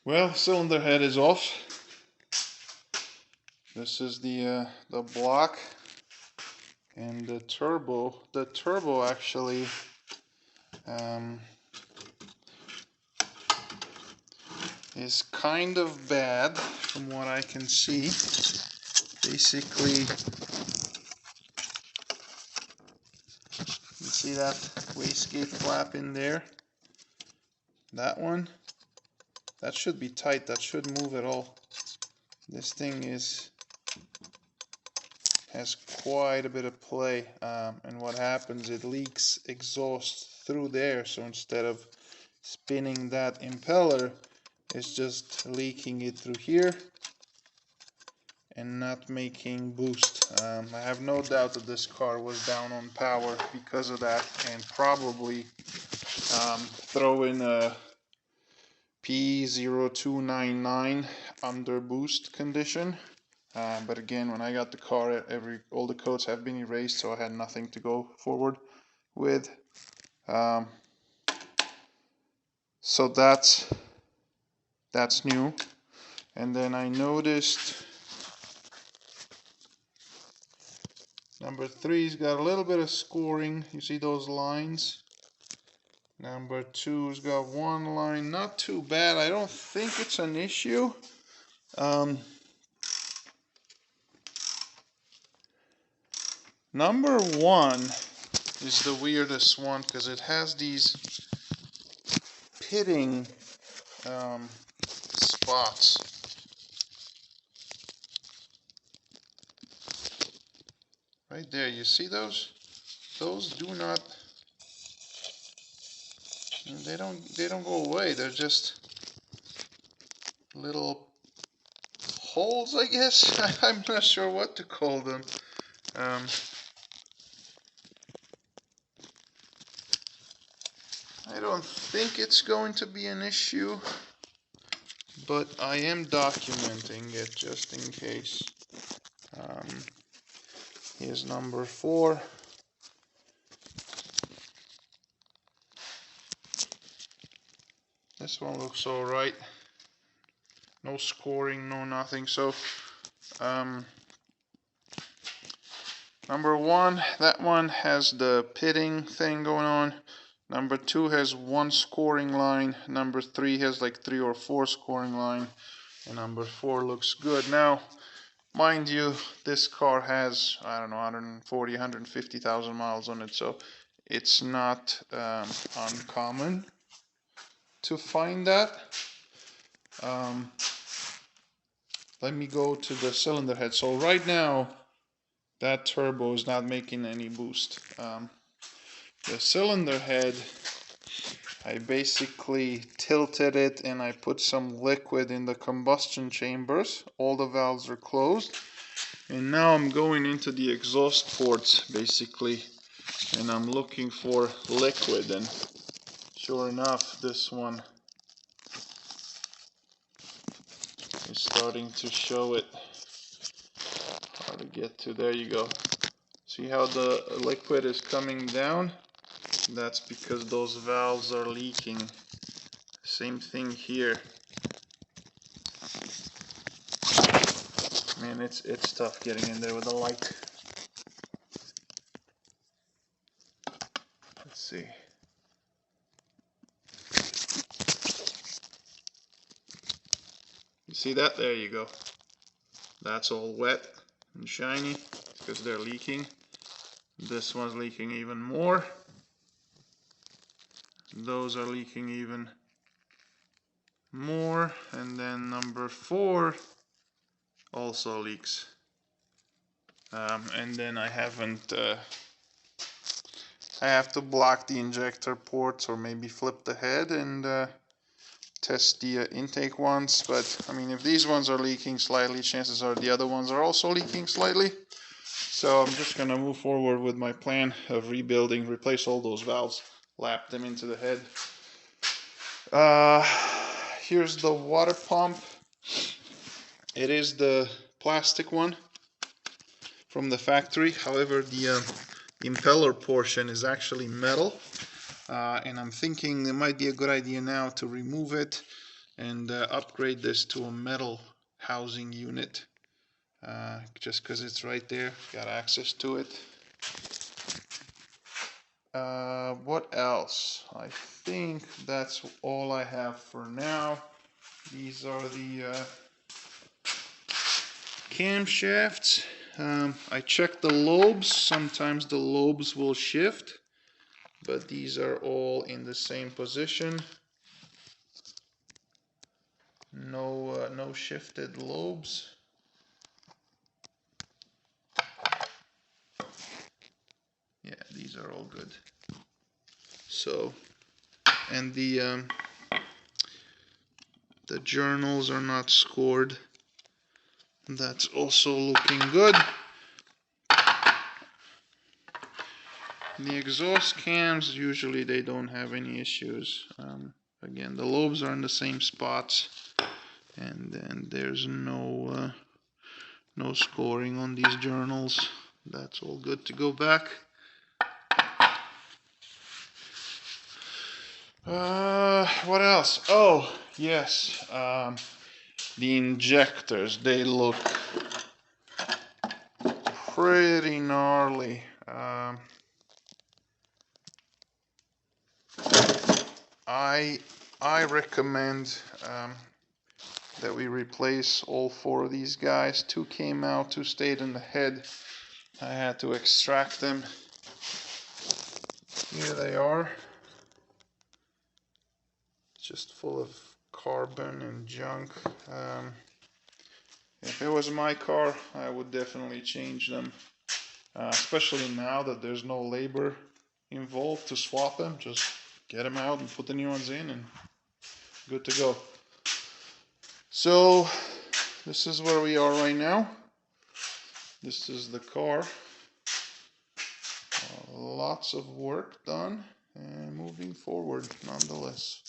Well, cylinder head is off. This is the block and the turbo. The turbo actually is kind of bad from what I can see. Basically, you see that wastegate flap in there? That one? That should be tight. That should move at all. This thing has quite a bit of play, and what happens, it leaks exhaust through there, so instead of spinning that impeller, it's just leaking it through here and not making boost. I have no doubt that this car was down on power because of that, and probably throw in a P0299 under boost condition. But again, when I got the car, all the codes have been erased, so I had nothing to go forward with. So that's new. And then I noticed number 3's got a little bit of scoring. You see those lines? Number 2's got one line, not too bad. I don't think it's an issue. Number 1 is the weirdest one because it has these pitting spots. Right there, you see those? Those do not, they don't go away. They're just little holes, I guess. I'm not sure what to call them. I don't think it's going to be an issue, but I am documenting it just in case. Here's number 4. This one looks alright. No scoring, no nothing. So, number 1, that one has the pitting thing going on. Number 2 has one scoring line. Number 3 has like 3 or 4 scoring line. And number 4 looks good. Now, mind you, this car has, I don't know, 140, 150,000 miles on it. So it's not uncommon to find that. Let me go to the cylinder head. So right now, that turbo is not making any boost. The cylinder head, I basically tilted it and I put some liquid in the combustion chambers. All the valves are closed. And now I'm going into the exhaust ports basically, and I'm looking for liquid, and sure enough, this one is starting to show it. How to get to, there you go. See how the liquid is coming down? That's because those valves are leaking. Same thing here. Man, it's tough getting in there with the light. Let's see. You see that? There you go. That's all wet and shiny because they're leaking. This one's leaking even more. Those are leaking even more. And then number 4 also leaks. And then I haven't, I have to block the injector ports or maybe flip the head and test the intake ones. But I mean, if these ones are leaking slightly, chances are the other ones are also leaking slightly. So I'm just gonna move forward with my plan of rebuilding, replace all those valves, lap them into the head. Here's the water pump. It is the plastic one from the factory. However, the impeller portion is actually metal. And I'm thinking it might be a good idea now to remove it and upgrade this to a metal housing unit. Just because it's right there, got access to it. What else? I think that's all I have for now. These are the camshafts. I checked the lobes. Sometimes the lobes will shift, but these are all in the same position. No shifted lobes. Yeah, these are all good. So, and the journals are not scored. That's also looking good. The exhaust cams, usually they don't have any issues. Again, the lobes are in the same spots, and then there's no scoring on these journals. That's all good to go back. What else? Oh, yes. The injectors, they look pretty gnarly. I recommend that we replace all 4 of these guys. 2 came out, 2 stayed in the head. I had to extract them. Here they are. Just full of carbon and junk. If it was my car, I would definitely change them. Especially now that there's no labor involved to swap them. Just get them out and put the new ones in and good to go. So this is where we are right now. This is the car. Lots of work done and moving forward nonetheless.